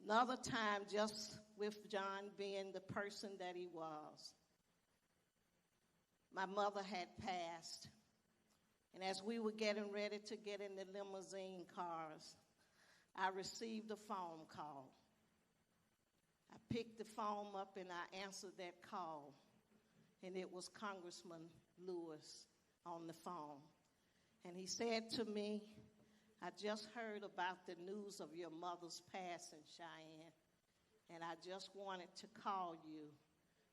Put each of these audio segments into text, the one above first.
Another time, just with John being the person that he was, my mother had passed. And as we were getting ready to get in the limousine cars, I received a phone call. I picked the phone up and I answered that call. And it was Congressman Lewis on the phone. And he said to me, I just heard about the news of your mother's passing, Cheyenne, and I just wanted to call you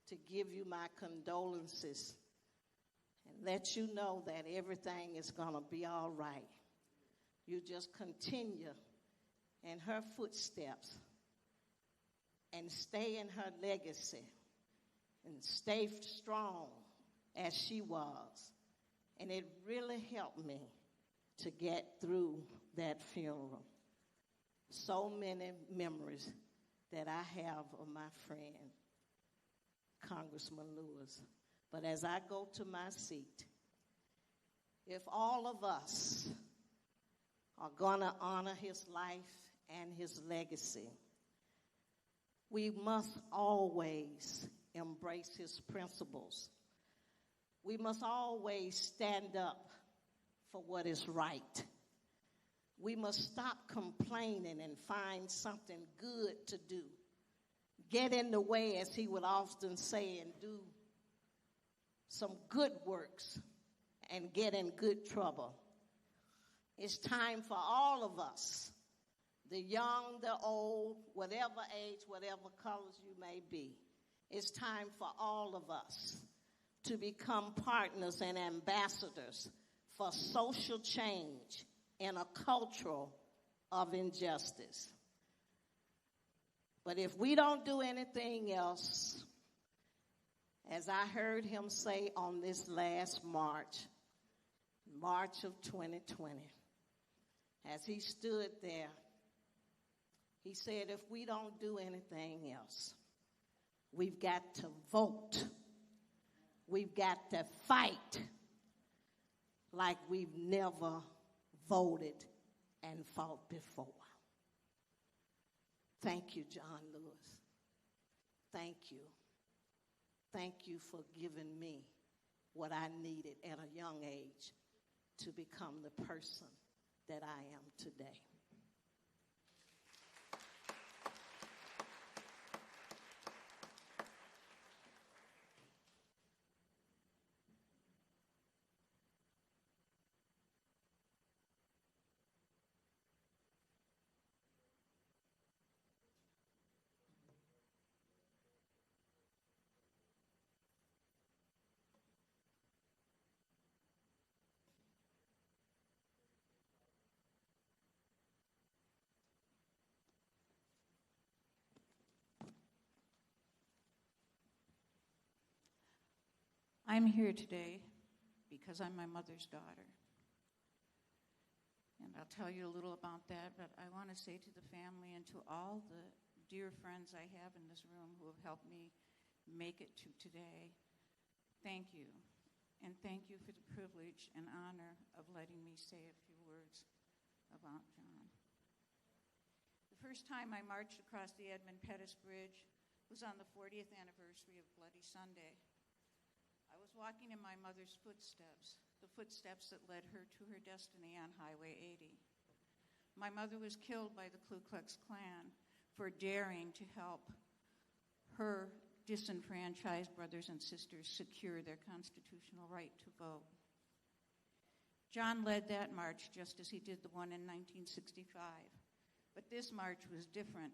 to give you my condolences and let you know that everything is going to be all right. You just continue in her footsteps and stay in her legacy and stay strong as she was. And it really helped me to get through that funeral. So many memories that I have of my friend, Congressman Lewis. But as I go to my seat, if all of us are going to honor his life and his legacy, we must always embrace his principles. We must always stand up for what is right. We must stop complaining and find something good to do. Get in the way, as he would often say, and do some good works and get in good trouble. It's time for all of us, the young, the old, whatever age, whatever colors you may be. It's time for all of us to become partners and ambassadors for social change in a culture of injustice. But if we don't do anything else, as I heard him say on this last March of 2020, as he stood there, he said, if we don't do anything else, we've got to vote. We've got to fight like we've never voted and fought before. Thank you, John Lewis. Thank you. Thank you for giving me what I needed at a young age to become the person that I am today. I'm here today because I'm my mother's daughter. And I'll tell you a little about that, but I want to say to the family and to all the dear friends I have in this room who have helped me make it to today, thank you. And thank you for the privilege and honor of letting me say a few words about John. The first time I marched across the Edmund Pettus Bridge was on the 40th anniversary of Bloody Sunday. I was walking in my mother's footsteps, the footsteps that led her to her destiny on Highway 80. My mother was killed by the Ku Klux Klan for daring to help her disenfranchised brothers and sisters secure their constitutional right to vote. John led that march just as he did the one in 1965. But this march was different.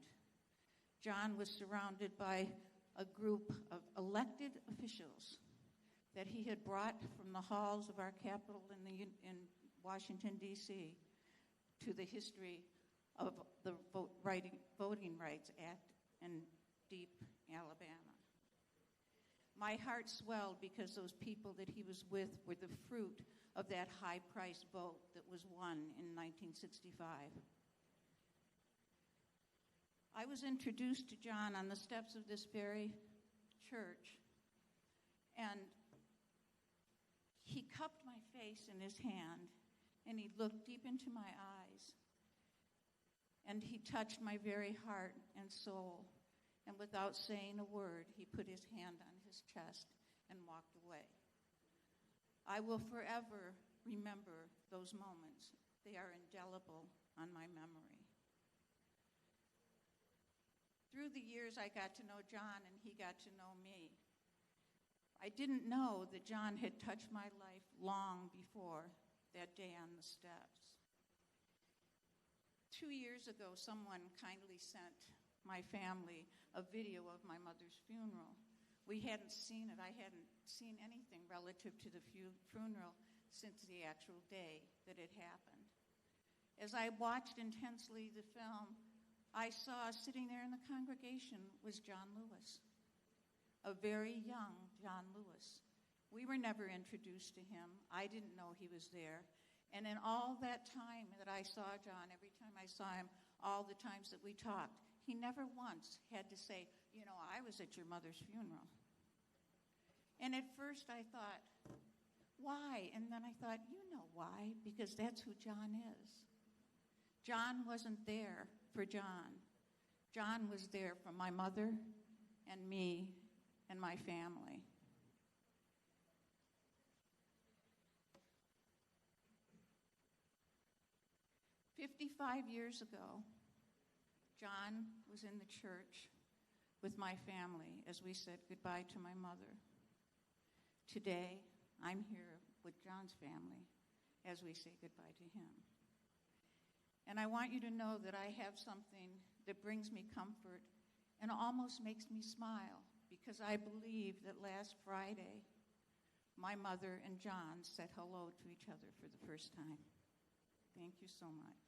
John was surrounded by a group of elected officials that he had brought from the halls of our Capitol in Washington, D.C., to the history of the Voting Rights Act in Deep, Alabama. My heart swelled because those people that he was with were the fruit of that high-priced vote that was won in 1965. I was introduced to John on the steps of this very church, and he cupped my face in his hand, and he looked deep into my eyes. And he touched my very heart and soul. And without saying a word, he put his hand on his chest and walked away. I will forever remember those moments. They are indelible on my memory. Through the years, I got to know John, and he got to know me. I didn't know that John had touched my life long before that day on the steps. 2 years ago, someone kindly sent my family a video of my mother's funeral. We hadn't seen it. I hadn't seen anything relative to the funeral since the actual day that it happened. As I watched intensely the film, I saw sitting there in the congregation was John Lewis, a very young John Lewis. We were never introduced to him. I didn't know he was there. And in all that time that I saw John, every time I saw him, all the times that we talked, he never once had to say, you know, I was at your mother's funeral. And at first I thought, why? And then I thought, you know why, because that's who John is. John wasn't there for John. John was there for my mother and me and my family. 55 years ago, John was in the church with my family as we said goodbye to my mother. Today, I'm here with John's family as we say goodbye to him. And I want you to know that I have something that brings me comfort and almost makes me smile, because I believe that last Friday, my mother and John said hello to each other for the first time. Thank you so much.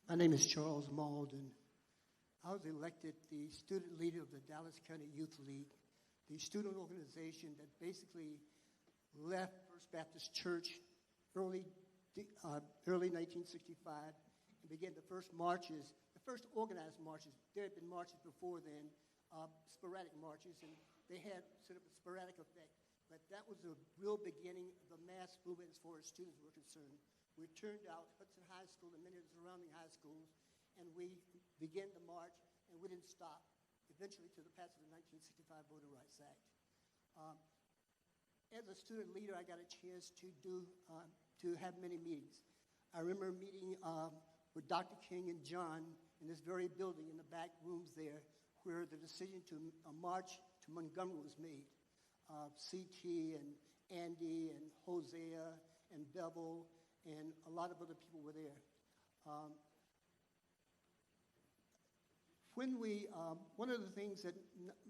My name is Charles Malden. I was elected the student leader of the Dallas County Youth League, the student organization that basically left First Baptist Church early 1965 and began the first marches, the first organized marches. There had been marches before then, sporadic marches, and they had sort of a sporadic effect. But that was the real beginning of the mass movement as far as students were concerned. We turned out Hudson High School and many of the surrounding high schools, and we began the march, and we didn't stop, eventually to the passage of the 1965 Voting Rights Act. As a student leader, I got a chance to have many meetings. I remember meeting with Dr. King and John in this very building in the back rooms there, where the decision to march to Montgomery was made. CT and Andy and Hosea and Bevel and a lot of other people were there. One of the things that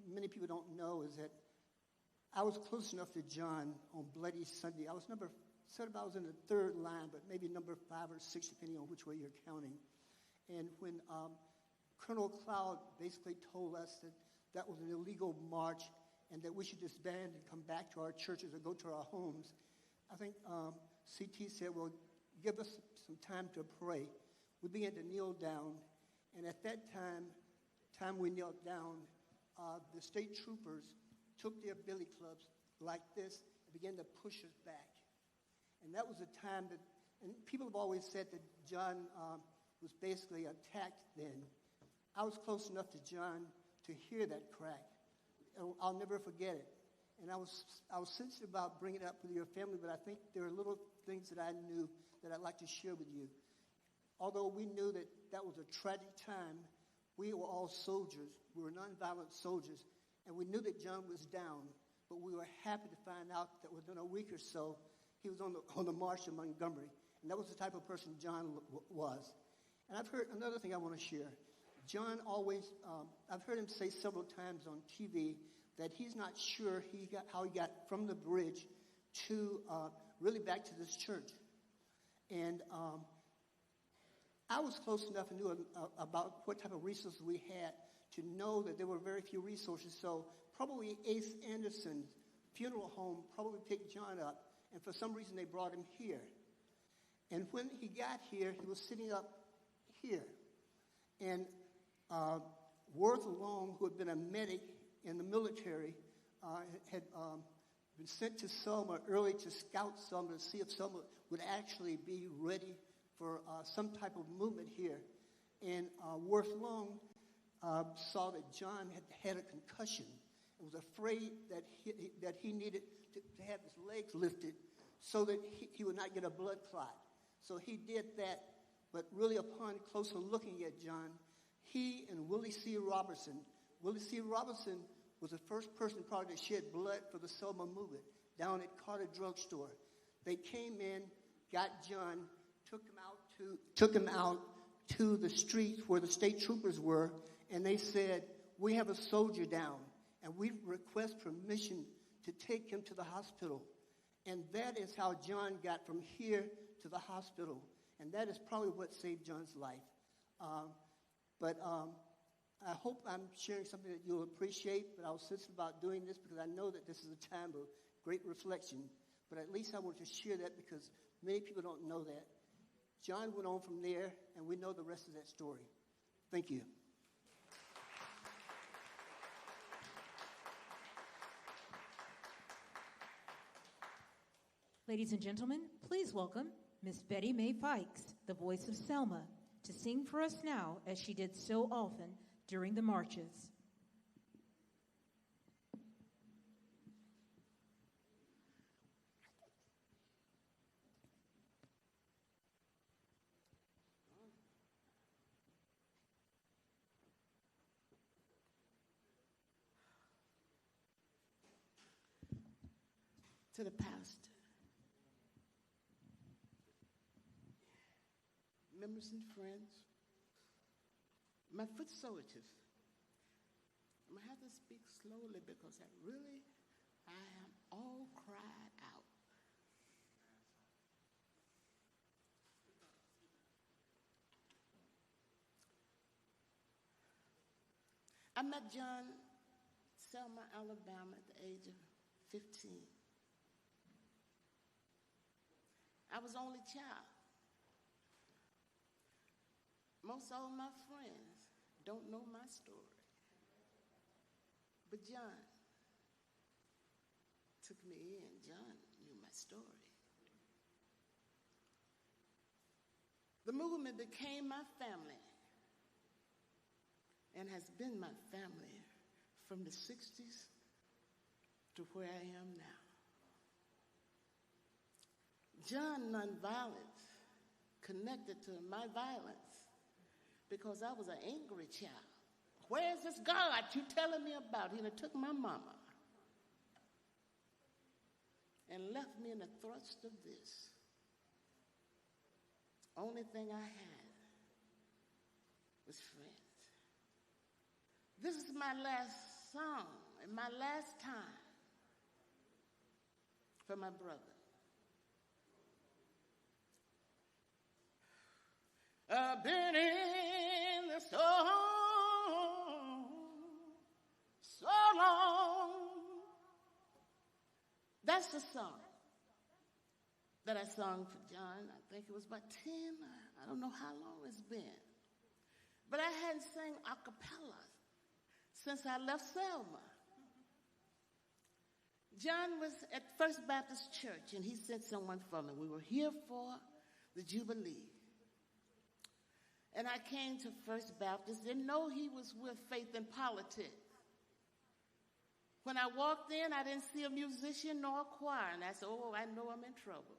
many people don't know is that I was close enough to John on Bloody Sunday. I was in the third line, but maybe number 5 or 6, depending on which way you're counting. And when Colonel Cloud basically told us that that was an illegal march and that we should disband and come back to our churches or go to our homes, I think CT said, well, give us some time to pray. We began to kneel down, and at that time we knelt down, the state troopers took their billy clubs like this and began to push us back. And that was a time that, and people have always said that John was basically attacked then. I was close enough to John to hear that crack. I'll never forget it. And I was sensitive about bringing it up with your family, but I think there are little things that I knew that I'd like to share with you. Although we knew that that was a tragic time, we were all soldiers. We were nonviolent soldiers. And we knew that John was down, but we were happy to find out that within a week or so, he was on the march to Montgomery. And that was the type of person John was. And I've heard another thing I want to share. John always, I've heard him say several times on TV that he's not sure how he got from the bridge to really back to this church. And I was close enough and knew about what type of resources we had to know that there were very few resources. So probably Ace Anderson's funeral home probably picked John up And for some reason, they brought him here. And when he got here, he was sitting up here. And Worth Long, who had been a medic in the military, had been sent to Selma early to scout Selma to see if Selma would actually be ready for some type of movement here. And Worth Long saw that John had a concussion and was afraid that he needed to have his legs lifted so that he would not get a blood clot. So he did that, but really upon closer looking at John, he and Willie C. Robertson was the first person probably to shed blood for the Selma movement down at Carter Drug Store. They came in, got John, took him out to the streets where the state troopers were, and they said, "We have a soldier down, and we request permission to take him to the hospital." And that is how John got from here to the hospital. And that is probably what saved John's life. But I hope I'm sharing something that you'll appreciate, but I was sensitive about doing this because I know that this is a time of great reflection. But at least I want to share that because many people don't know that. John went on from there, and we know the rest of that story. Thank you. Ladies and gentlemen, please welcome Miss Betty Mae Fikes, the voice of Selma, to sing for us now as she did so often during the marches. To the pastor, members and friends, my foot soldiers, I'm going to have to speak slowly because I am all cried out. I met John Selma, Alabama at the age of 15. I was only child. Most all my friends don't know my story. But John took me in. John knew my story. The movement became my family and has been my family from the 60s to where I am now. John nonviolence connected to my violence because I was an angry child. Where's this God you telling me about? He took my mama and left me in the thrust of this. Only thing I had was friends. This is my last song and my last time for my brother. I've been in the storm so long. That's the song that I sung for John. I think it was about 10. I don't know how long it's been. But I hadn't sang a cappella since I left Selma. John was at First Baptist Church, and he sent someone for me. We were here for the Jubilee. And I came to First Baptist, didn't know he was with Faith and Politics. When I walked in, I didn't see a musician nor a choir, and I said, oh, I know I'm in trouble.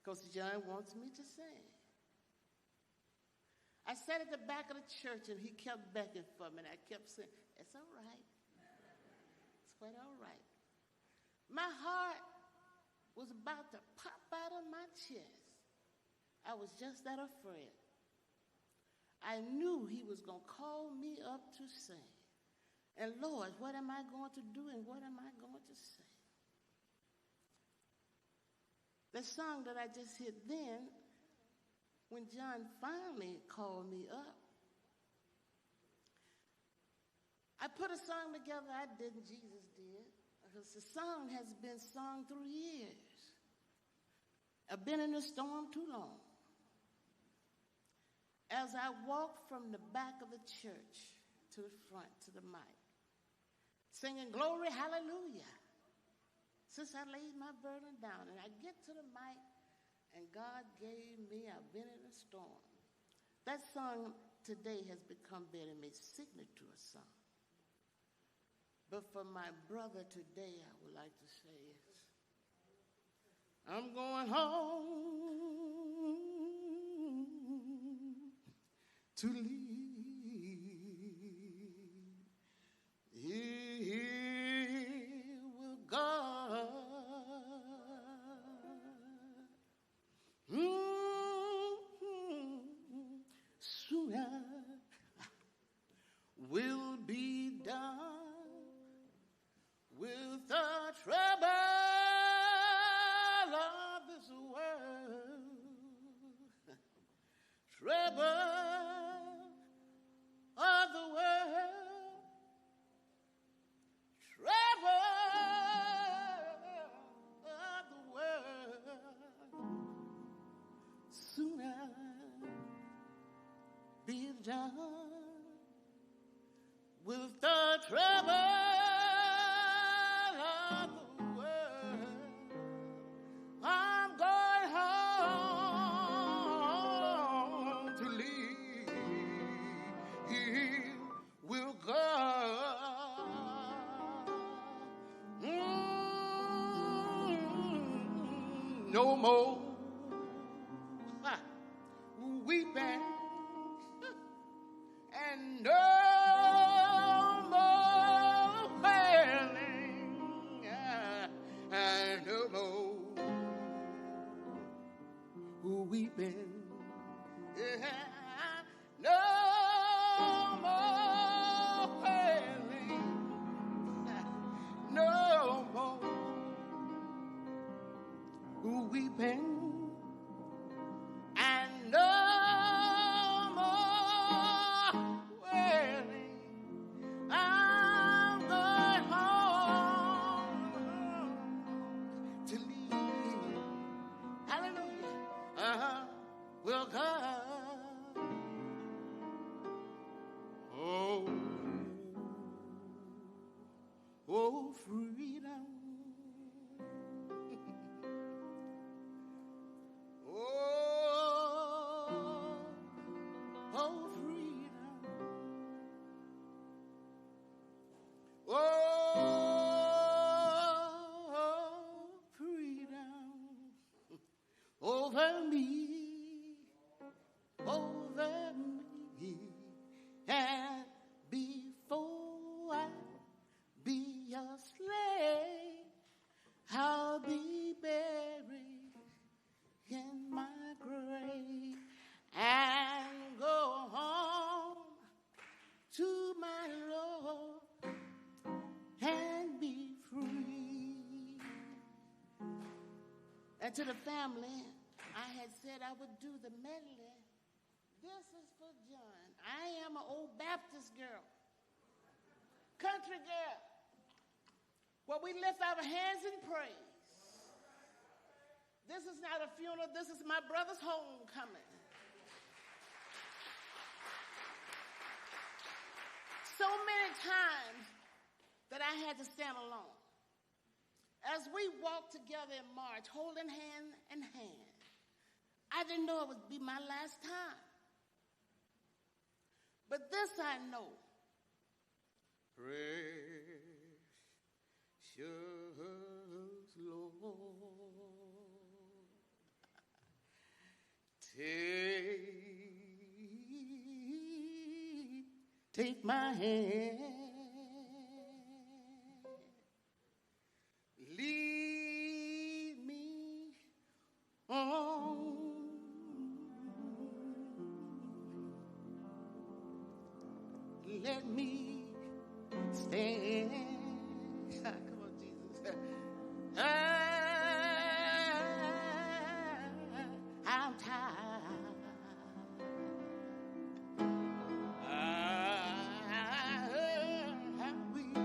Because John wants me to sing. I sat at the back of the church, and he kept begging for me, and I kept saying, it's all right. It's quite all right. My heart was about to pop out of my chest. I was just that afraid. I knew he was going to call me up to sing. And Lord, what am I going to do and what am I going to say? The song that I just hit then, when John finally called me up, I put a song together I didn't, Jesus did. because the song has been sung through years. I've been in the storm too long. As I walked from the back of the church to the front, to the mic, singing glory, hallelujah, since I laid my burden down, and I get to the mic, and God gave me, I've been in a storm. That song today has become Betty Mae's signature song. But for my brother today, I would like to say is, I'm going home to leave. Here will God. Soon I will be done with the trouble of this world. Trouble of the world. Trouble of the world. Soon I'll be done with the trouble of the world. I'm going home to leave. Will God no more weeping and no more wailing, and no more weeping, no more wailing, no more weeping, and no more wailing. I'm going home to leave. Hallelujah. Will God. Oh, oh, freedom. Oh, freedom. Oh, freedom. Over me, and before I be a slave, I'll be buried in my grave and go home to my Lord and be free. And to the family, I had said I would do the medley. This is for John. I am an old Baptist girl, country girl, where we lift our hands in praise. This is not a funeral. This is my brother's homecoming. So many times that I had to stand alone. As we walked together in March, holding hand in hand, I didn't know it would be my last time. But this I know. Precious Lord, take my hand, lead me on. Let me stand. Come on, Jesus. I'm tired. I'm weak.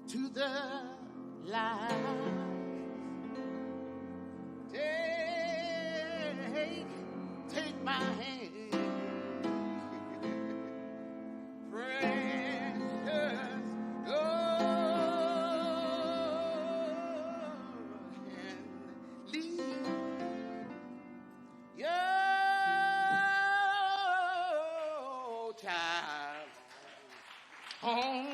to the light. Take my hand, precious and lead your child home.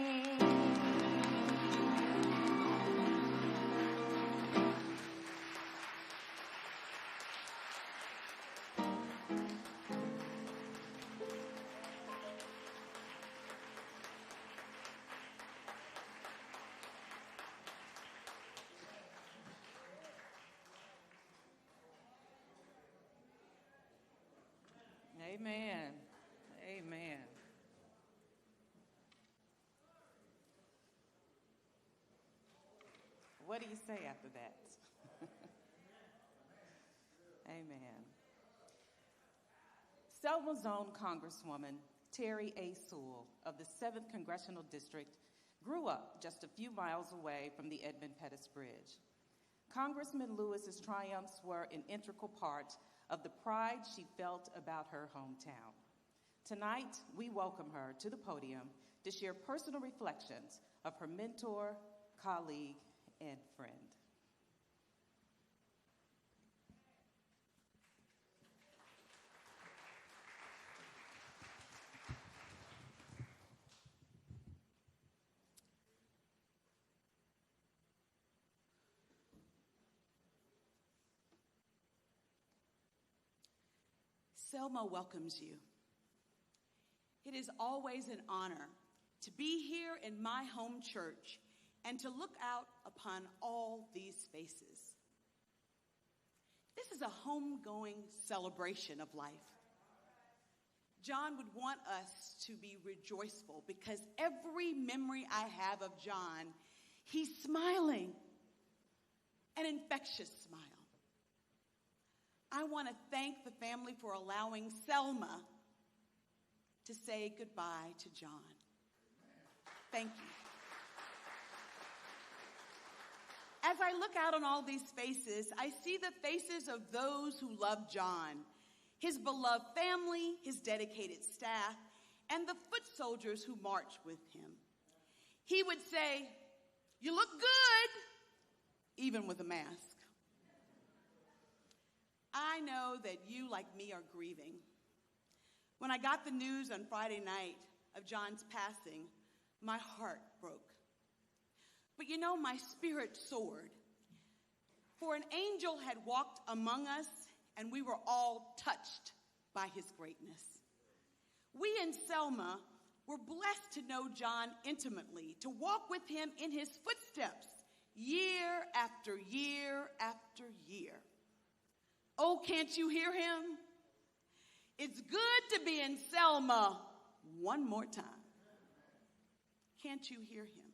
Amen. Amen. What do you say after that? Amen. Selma's own Congresswoman, Terry A. Sewell of the 7th Congressional District, grew up just a few miles away from the Edmund Pettus Bridge. Congressman Lewis's triumphs were an integral part of the pride she felt about her hometown. Tonight, we welcome her to the podium to share personal reflections of her mentor, colleague, and friend. Selma welcomes you. It is always an honor to be here in my home church and to look out upon all these faces. This is a homegoing celebration of life. John would want us to be rejoiceful because every memory I have of John, he's smiling, an infectious smile. I want to thank the family for allowing Selma to say goodbye to John. Thank you. As I look out on all these faces, I see the faces of those who love John, his beloved family, his dedicated staff, and the foot soldiers who march with him. He would say, "You look good," even with a mask. I know that you, like me, are grieving. When I got the news on Friday night of John's passing, my heart broke. But you know, my spirit soared. For an angel had walked among us, and we were all touched by his greatness. We in Selma were blessed to know John intimately, to walk with him in his footsteps year after year after year. Oh, can't you hear him? It's good to be in Selma one more time. Can't you hear him?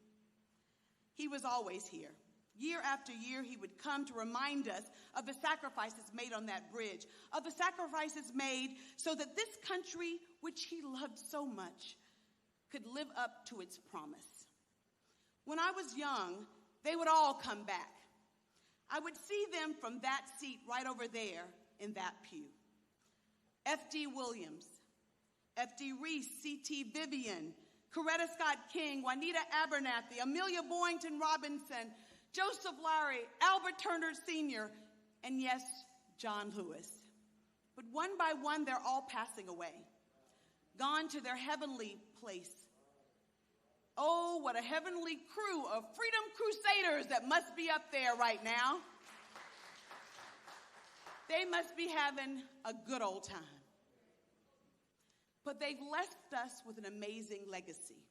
He was always here. Year after year, he would come to remind us of the sacrifices made on that bridge, of the sacrifices made so that this country, which he loved so much, could live up to its promise. When I was young, they would all come back. I would see them from that seat right over there in that pew. F.D. Williams, F.D. Reese, C.T. Vivian, Coretta Scott King, Juanita Abernathy, Amelia Boynton Robinson, Joseph Lowry, Albert Turner Sr., and yes, John Lewis. But one by one, they're all passing away, gone to their heavenly place. Oh, what a heavenly crew of freedom crusaders that must be up there right now. They must be having a good old time. But they've left us with an amazing legacy.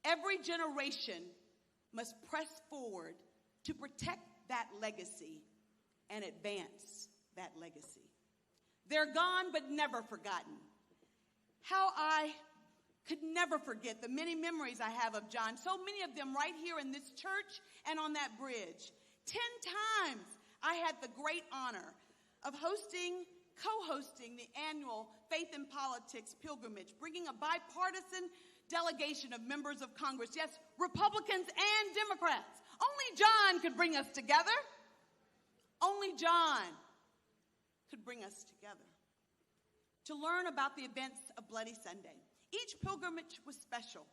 Every generation must press forward to protect that legacy and advance that legacy. They're gone but never forgotten. How I could never forget the many memories I have of John, so many of them right here in this church and on that bridge. 10 times I had the great honor of co-hosting the annual Faith in Politics pilgrimage, bringing a bipartisan delegation of members of Congress, yes, Republicans and Democrats. Only John could bring us together. Only John could bring us together to learn about the events of Bloody Sunday. Each pilgrimage was special.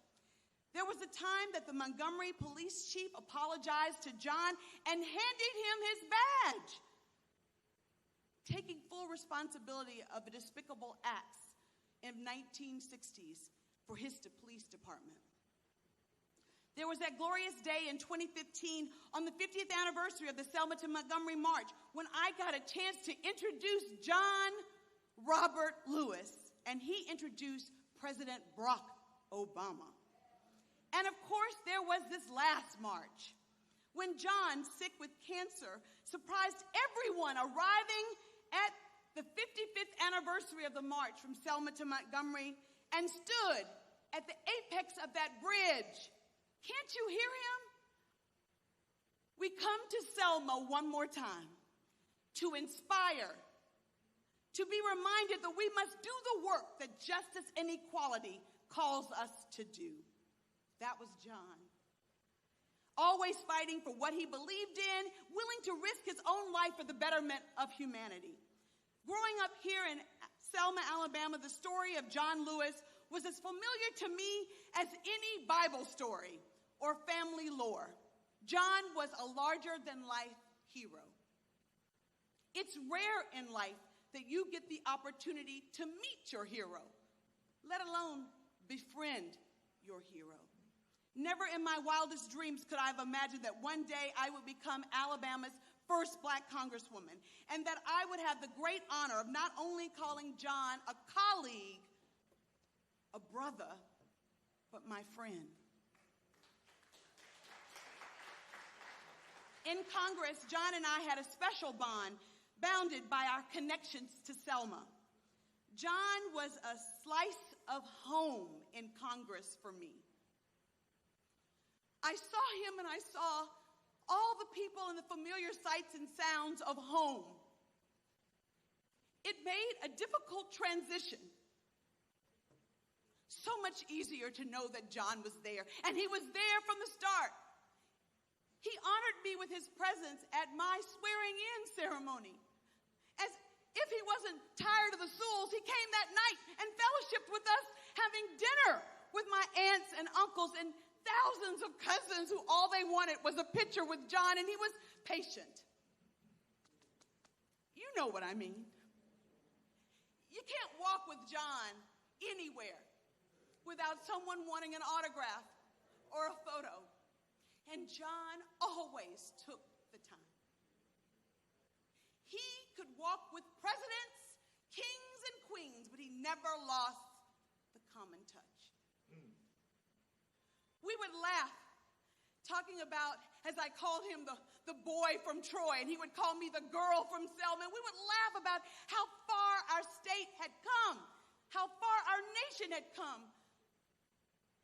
There was a time that the Montgomery police chief apologized to John and handed him his badge, taking full responsibility of the despicable acts in 1960s for his police department. There was that glorious day in 2015 on the 50th anniversary of the Selma to Montgomery March when I got a chance to introduce John Robert Lewis, and he introduced President Barack Obama. And of course, there was this last march when John, sick with cancer, surprised everyone arriving at the 55th anniversary of the march from Selma to Montgomery and stood at the apex of that bridge. Can't you hear him? We come to Selma one more time to inspire, to be reminded that we must do the work that justice and equality calls us to do. That was John. Always fighting for what he believed in, willing to risk his own life for the betterment of humanity. Growing up here in Selma, Alabama, the story of John Lewis was as familiar to me as any Bible story or family lore. John was a larger-than-life hero. It's rare in life that you get the opportunity to meet your hero, let alone befriend your hero. Never in my wildest dreams could I have imagined that one day I would become Alabama's first black congresswoman, and that I would have the great honor of not only calling John a colleague, a brother, but my friend. In Congress, John and I had a special bond bounded by our connections to Selma. John was a slice of home in Congress for me. I saw him and I saw all the people and the familiar sights and sounds of home. It made a difficult transition so much easier to know that John was there, and he was there from the start. He honored me with his presence at my swearing-in ceremony. As if he wasn't tired of the Sewells, he came that night and fellowshiped with us, having dinner with my aunts and uncles and thousands of cousins who all they wanted was a picture with John, and he was patient. You know what I mean. You can't walk with John anywhere without someone wanting an autograph or a photo. And John always took the time. He could walk with presidents, kings, and queens, but he never lost the common touch. We would laugh talking about, as I called him, the boy from Troy, and he would call me the girl from Selma. We would laugh about how far our state had come, how far our nation had come.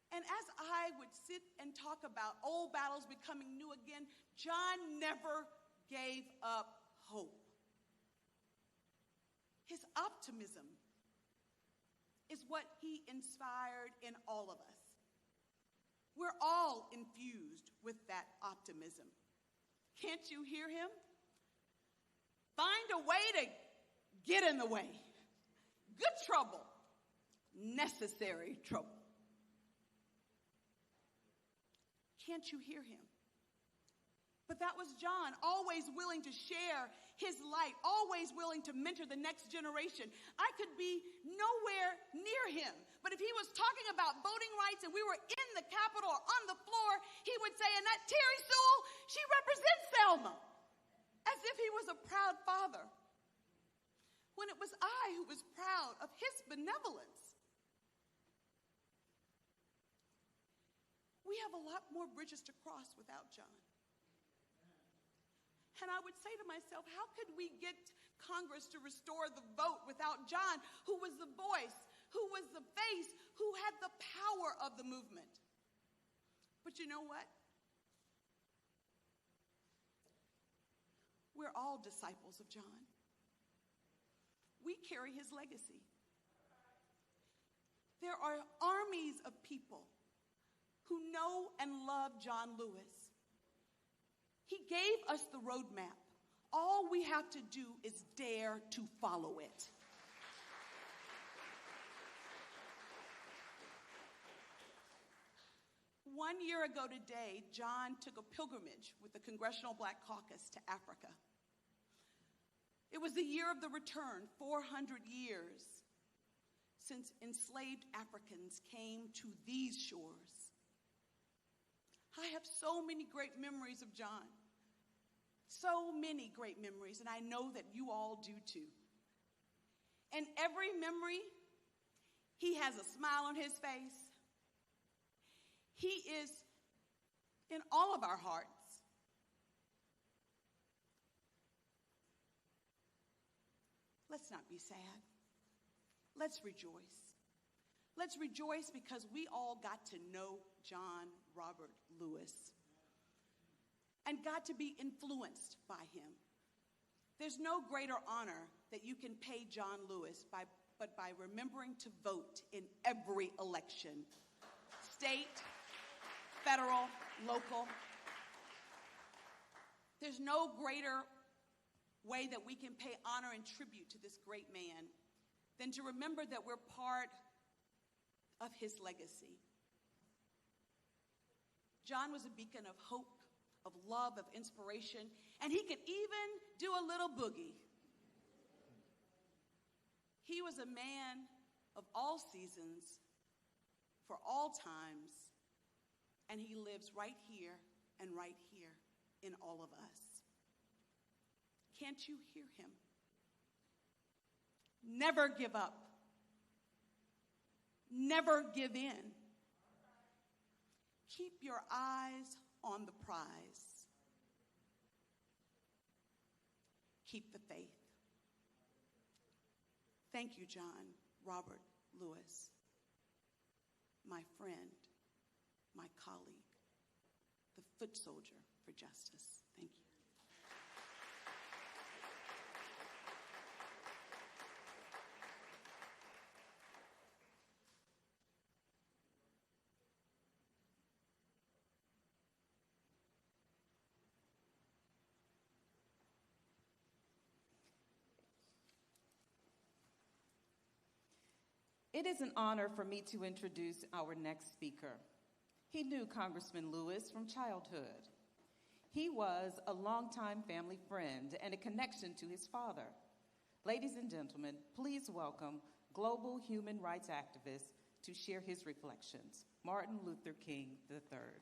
And as I would sit and talk about old battles becoming new again, John never gave up hope. His optimism is what he inspired in all of us. We're all infused with that optimism. Can't you hear him? Find a way to get in the way. Good trouble, necessary trouble. Can't you hear him? But that was John, always willing to share his light, always willing to mentor the next generation. I could be nowhere near him, but if he was talking about voting rights and we were in the Capitol or on the floor, he would say, and that Terry Sewell, she represents Selma, as if he was a proud father, when it was I who was proud of his benevolence. We have a lot more bridges to cross without John. And I would say to myself, how could we get Congress to restore the vote without John, who was the voice, who was the face, who had the power of the movement? But you know what? We're all disciples of John. We carry his legacy. There are armies of people who know and love John Lewis. He gave us the roadmap. All we have to do is dare to follow it. One year ago today, John took a pilgrimage with the Congressional Black Caucus to Africa. It was the year of the return, 400 years since enslaved Africans came to these shores. I have so many great memories of John. So many great memories, and I know that you all do too. And every memory, he has a smile on his face. He is in all of our hearts. Let's not be sad. Let's rejoice. Let's rejoice because we all got to know John Robert Lewis and got to be influenced by him. There's no greater honor that you can pay John Lewis but by remembering to vote in every election, state, federal, local. There's no greater way that we can pay honor and tribute to this great man than to remember that we're part of his legacy. John was a beacon of hope, of love, of inspiration, and he could even do a little boogie. He was a man of all seasons, for all times, and he lives right here and right here in all of us. Can't you hear him? Never give up. Never give in. Keep your eyes on the prize. Keep the faith. Thank you, John Robert Lewis, my friend, my colleague, the foot soldier for justice. Thank you. It is an honor for me to introduce our next speaker. He knew Congressman Lewis from childhood. He was a longtime family friend and a connection to his father. Ladies and gentlemen, please welcome global human rights activist to share his reflections, Martin Luther King III.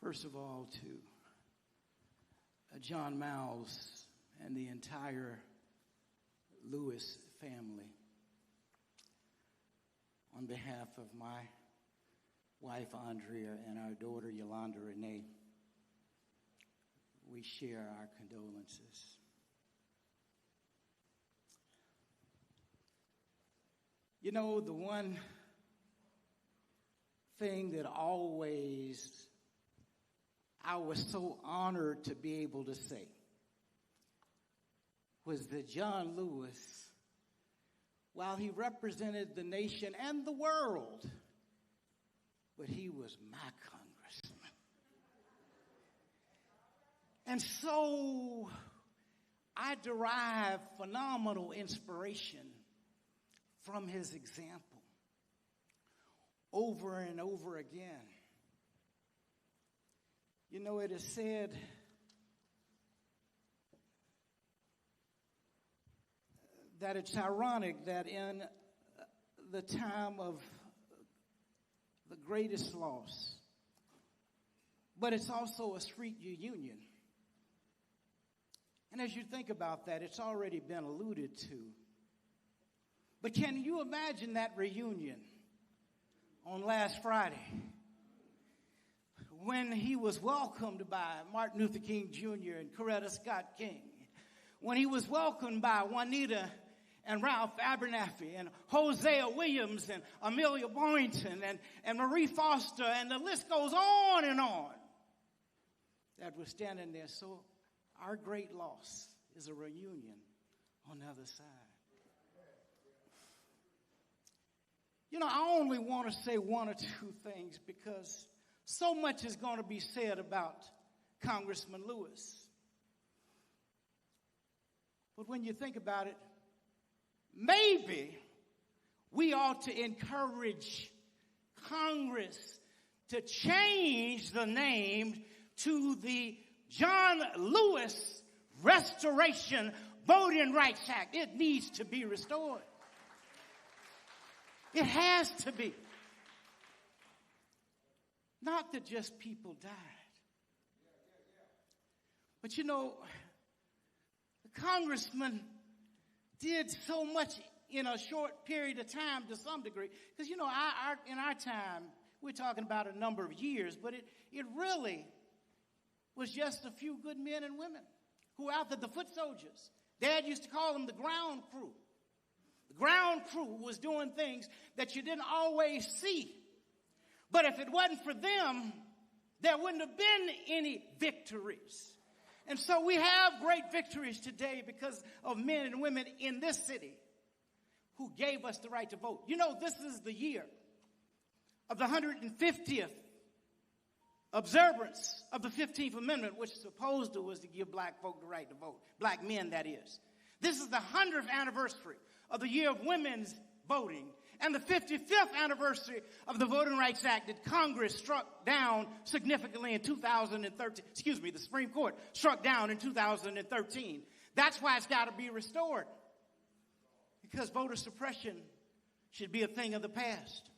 First of all, to John Miles and the entire Lewis family, on behalf of my wife, Andrea, and our daughter, Yolanda Renee, we share our condolences. You know, the one thing that always I was so honored to be able to say was that John Lewis, while he represented the nation and the world, but he was my congressman. And so I derive phenomenal inspiration from his example over and over again. You know, it is said that it's ironic that in the time of the greatest loss, but it's also a sweet reunion. And as you think about that, it's already been alluded to. But can you imagine that reunion on last Friday? when he was welcomed by Martin Luther King Jr. and Coretta Scott King, when he was welcomed by Juanita and Ralph Abernathy and Hosea Williams and Amelia Boynton and Marie Foster, and the list goes on and on, that was standing there. So our great loss is a reunion on the other side. You know, I only want to say one or two things because so much is going to be said about Congressman Lewis. But when you think about it, maybe we ought to encourage Congress to change the name to the John Lewis Restoration Voting Rights Act. It needs to be restored. It has to be. Not that just people died. But you know, the congressman did so much in a short period of time to some degree. Because, you know, in our time, we're talking about a number of years, but it really was just a few good men and women who were out there, the foot soldiers. Dad used to call them the ground crew. The ground crew was doing things that you didn't always see. But if it wasn't for them, there wouldn't have been any victories. And so we have great victories today because of men and women in this city who gave us the right to vote. You know, this is the year of the 150th observance of the 15th Amendment, which supposed to was to give black folk the right to vote. Black men, that is. This is the 100th anniversary of the year of women's voting and the 55th anniversary of the Voting Rights Act that Congress struck down significantly in 2013. Excuse me, the Supreme Court struck down in 2013. That's why it's got to be restored. Because voter suppression should be a thing of the past.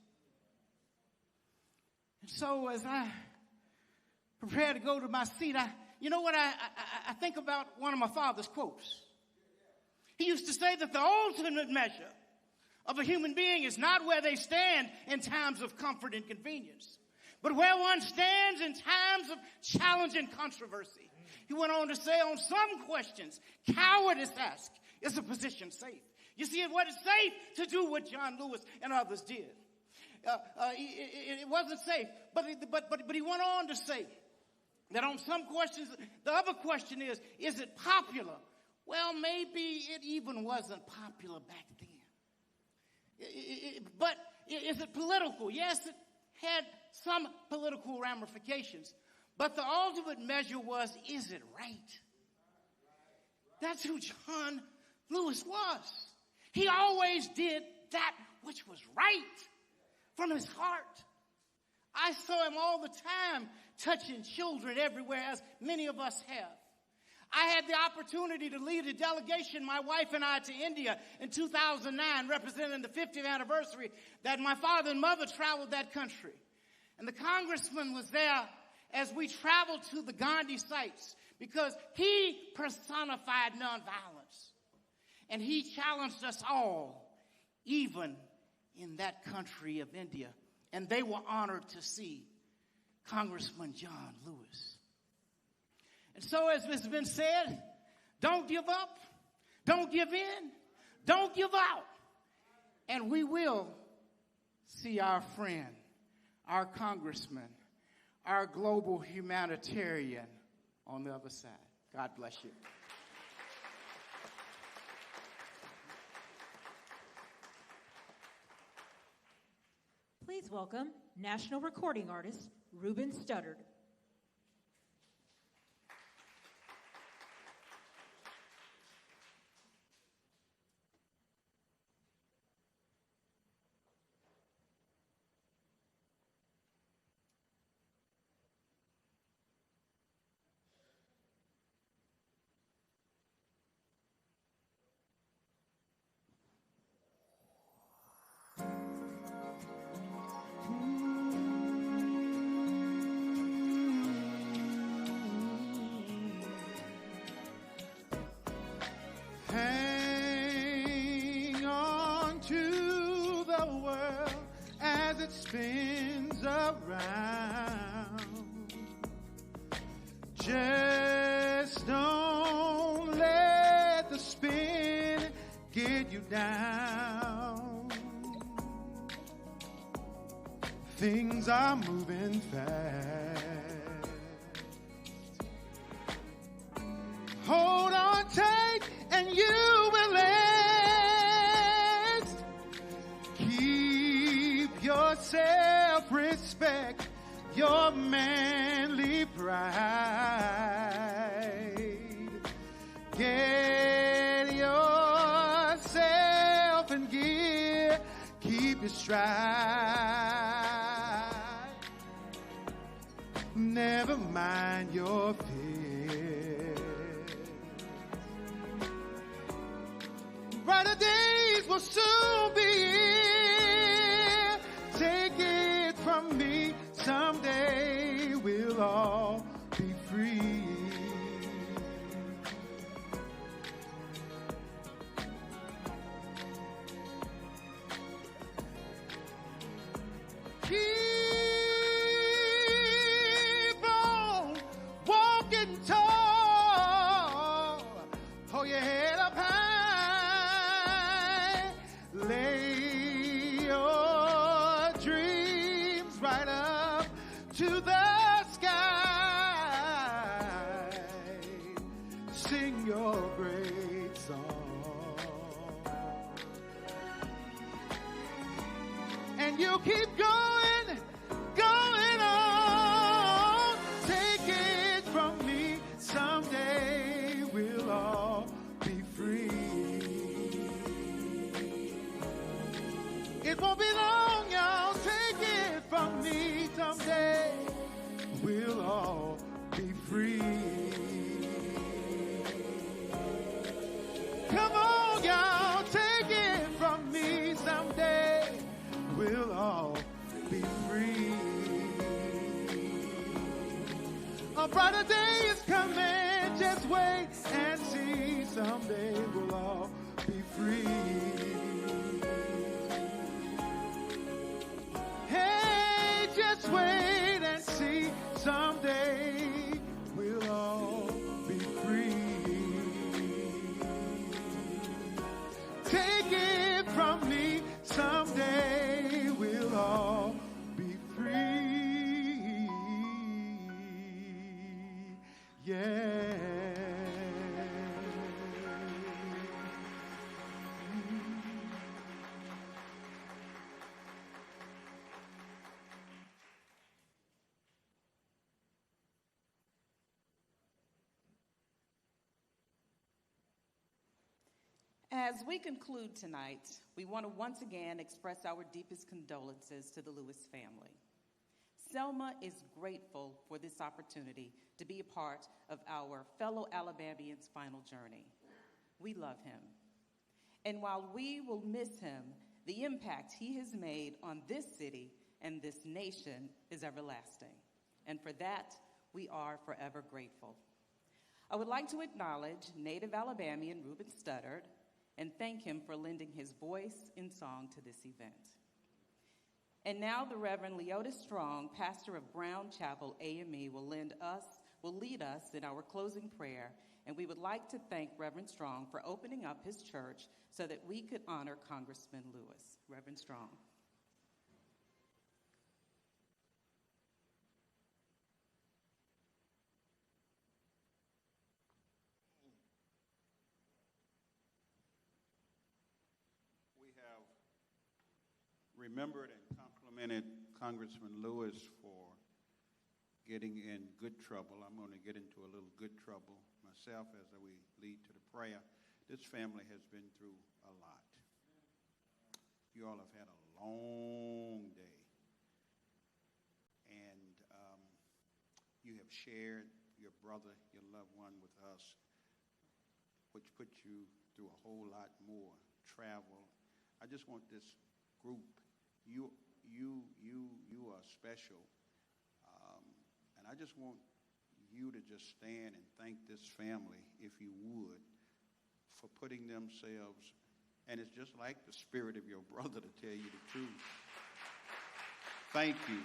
And so as I prepare to go to my seat, you know what, I think about one of my father's quotes. He used to say that the ultimate measure of a human being is not where they stand in times of comfort and convenience, but where one stands in times of challenge and controversy. He went on to say, on some questions, cowardice ask, is a position safe? You see, it wasn't safe to do what John Lewis and others did. It wasn't safe, but he went on to say that on some questions, the other question is it popular? Well, maybe it even wasn't popular back then. But is it political? Yes, it had some political ramifications. But the ultimate measure was, is it right? That's who John Lewis was. He always did that which was right from his heart. I saw him all the time touching children everywhere, as many of us have. I had the opportunity to lead a delegation, my wife and I, to India in 2009, representing the 50th anniversary that my father and mother traveled that country. And the congressman was there as we traveled to the Gandhi sites because he personified nonviolence. And he challenged us all, even in that country of India. And they were honored to see Congressman John Lewis. And so, as has been said, don't give up, don't give in, don't give out. And we will see our friend, our congressman, our global humanitarian on the other side. God bless you. Please welcome national recording artist Reuben Studdard. Hang on to the world as it spins around. Just don't let the spin get you down. Things are moving fast. Hold on tight and you will last. Keep your self-respect, your manly pride. Get yourself in gear, keep your stride. Never mind your fear. Brighter days will soon be here. Take it from me, someday we'll all be free. Keep on walking tall. Hold your head up high. Lay your dreams right up to the sky. Sing your great song. And you keep going, going on. Take it from me, someday we'll all be free. It won't be long, y'all. Take it from me, someday we'll all be free. Come on, y'all. Take it from me, someday we'll all be free. A brighter day is coming, just wait and see. Someday we'll all be free. Hey, just wait and see. Someday we'll all be free. Take it from me, someday we'll all be free. Yeah. As we conclude tonight, we want to once again express our deepest condolences to the Lewis family. Selma is grateful for this opportunity to be a part of our fellow Alabamians' final journey. We love him. And while we will miss him, the impact he has made on this city and this nation is everlasting. And for that, we are forever grateful. I would like to acknowledge native Alabamian Reuben Studdard and thank him for lending his voice in song to this event. And now the Reverend Leota Strong, pastor of Brown Chapel AME, will lead us in our closing prayer, and we would like to thank Reverend Strong for opening up his church so that we could honor Congressman Lewis. Reverend Strong. Remembered and complimented Congressman Lewis for getting in good trouble. I'm going to get into a little good trouble myself as we lead to the prayer. This family has been through a lot. You all have had a long day. And you have shared your brother, your loved one with us, which put you through a whole lot more travel. I just want this group. You are special, and I just want you to just stand and thank this family, if you would, for putting themselves, and it's just like the spirit of your brother, to tell you the truth. Thank you.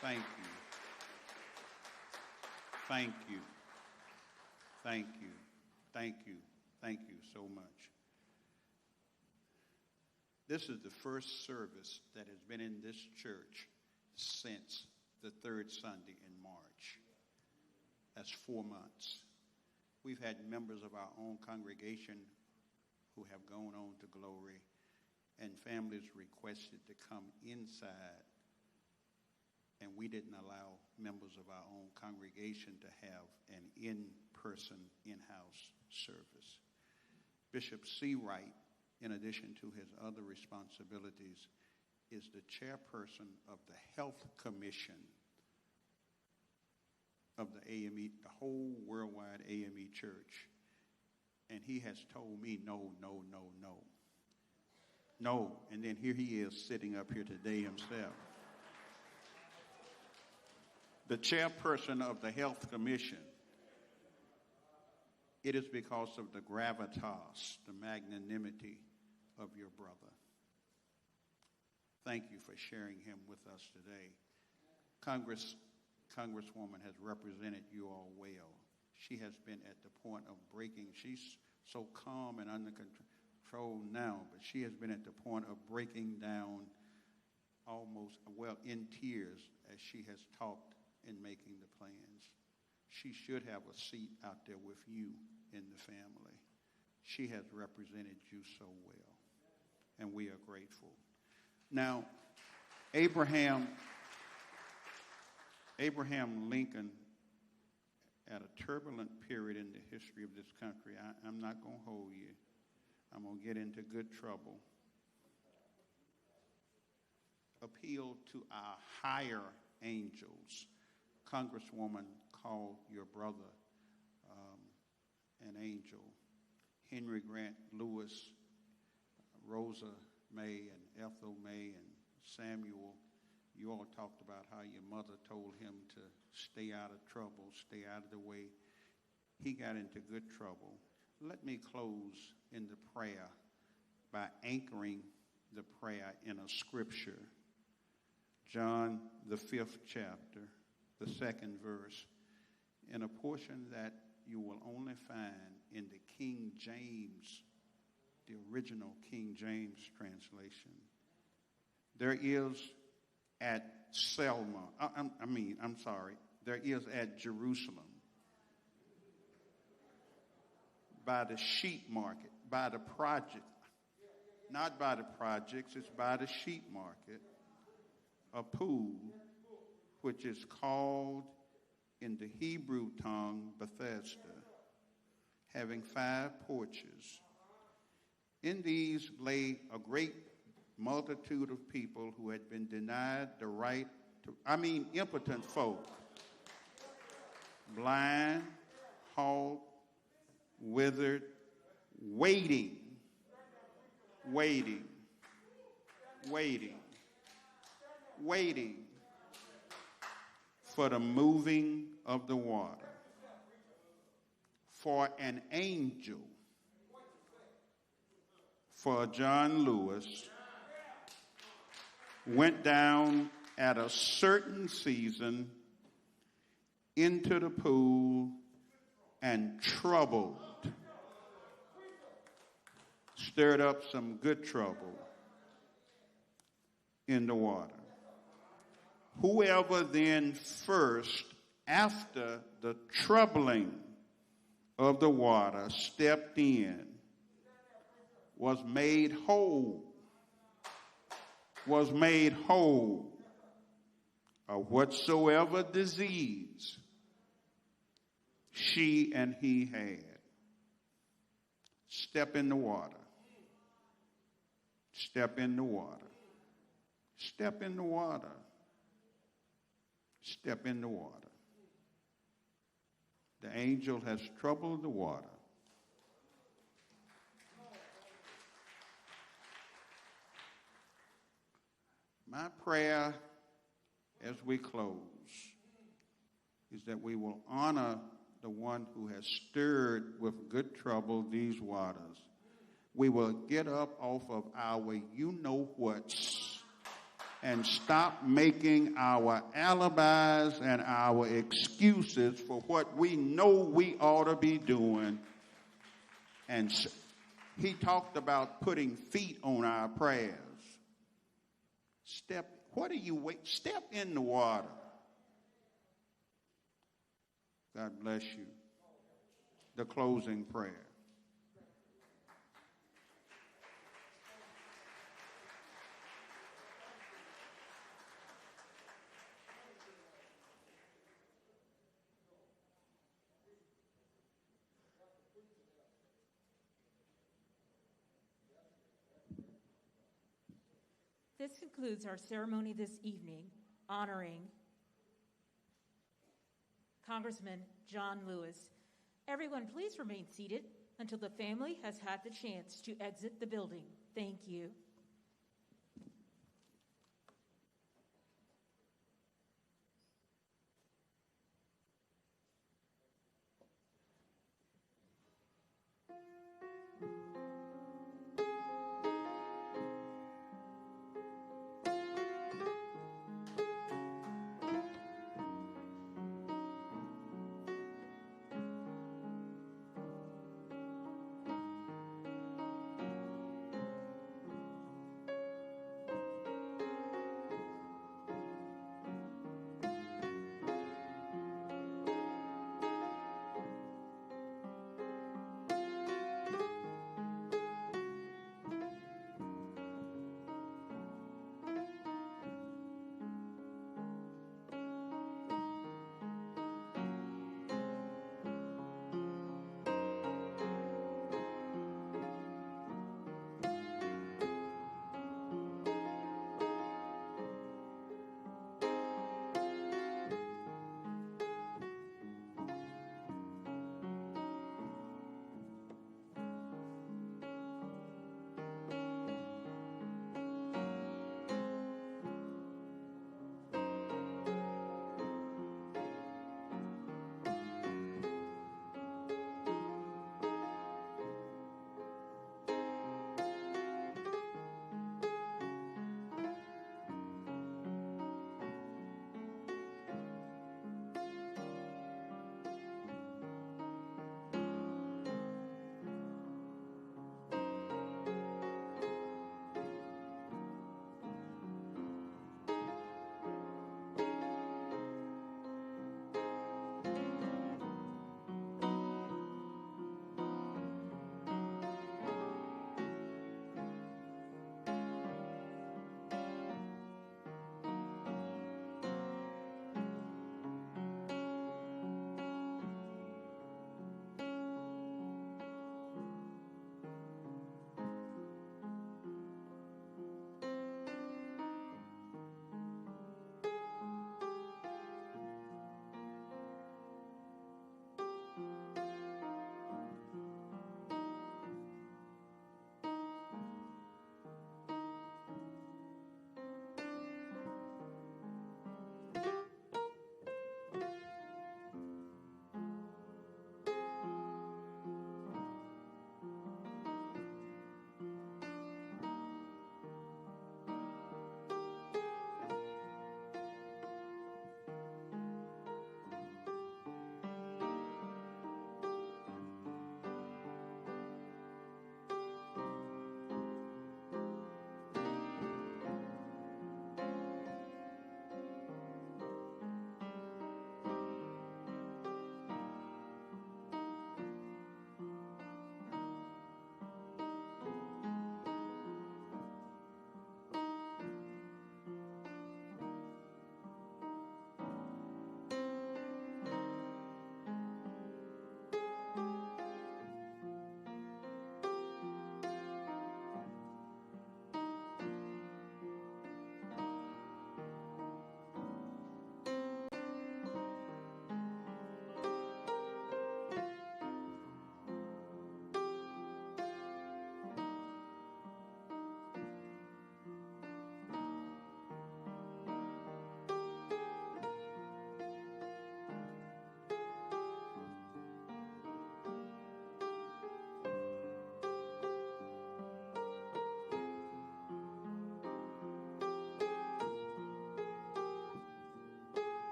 Thank you. Thank you. Thank you. Thank you. Thank you so much. This is the first service that has been in this church since the third Sunday in March. That's 4 months. We've had members of our own congregation who have gone on to glory, and families requested to come inside, and we didn't allow members of our own congregation to have an in-person, in-house service. Bishop C. Wright, in addition to his other responsibilities, is the chairperson of the Health Commission of the AME, the whole worldwide AME church. And he has told me no. And then here he is sitting up here today himself. The chairperson of the Health Commission. It is because of the gravitas, the magnanimity of your brother. Thank you for sharing him with us today. Congresswoman has represented you all well. She has been at the point of breaking. She's so calm and under control now, but she has been at the point of breaking down almost, well, in tears as she has talked in making the plans. She should have a seat out there with you in the family. She has represented you so well, and we are grateful. Now, Abraham Lincoln, at a turbulent period in the history of this country, I'm not going to hold you. I'm going to get into good trouble. Appeal to our higher angels. Congresswoman called your brother an angel. Henry Grant Lewis, Rosa May, and Ethel May, and Samuel, you all talked about how your mother told him to stay out of trouble, stay out of the way. He got into good trouble. Let me close in the prayer by anchoring the prayer in a scripture. John, the 5th chapter, the 2nd verse, in a portion that you will only find in the King James, the original King James translation. There is at Selma, there is at Jerusalem, by the sheep market, by the project, not by the projects, it's by the sheep market, a pool which is called in the Hebrew tongue Bethesda, having 5 porches. In these lay a great multitude of people who had been denied the right to, impotent folk, blind, halt, withered, waiting for the moving of the water. For an angel, for John Lewis, went down at a certain season into the pool and troubled, stirred up some good trouble in the water. Whoever then first, after the troubling of the water, stepped in, was made whole of whatsoever disease she and he had. Step in the water. Step in the water. Step in the water. Step in the water. The angel has troubled the water. My prayer as we close is that we will honor the one who has stirred with good trouble these waters. We will get up off of our you-know-whats and stop making our alibis and our excuses for what we know we ought to be doing. And he talked about putting feet on our prayers. What are you waiting? Step in the water. God bless you. The closing prayer. This concludes our ceremony this evening, honoring Congressman John Lewis. Everyone, please remain seated until the family has had the chance to exit the building. Thank you.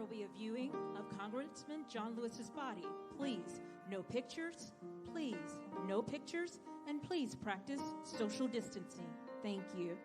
be a viewing of Congressman John Lewis's body. Please, no pictures. Please, no pictures. And please practice social distancing. Thank you.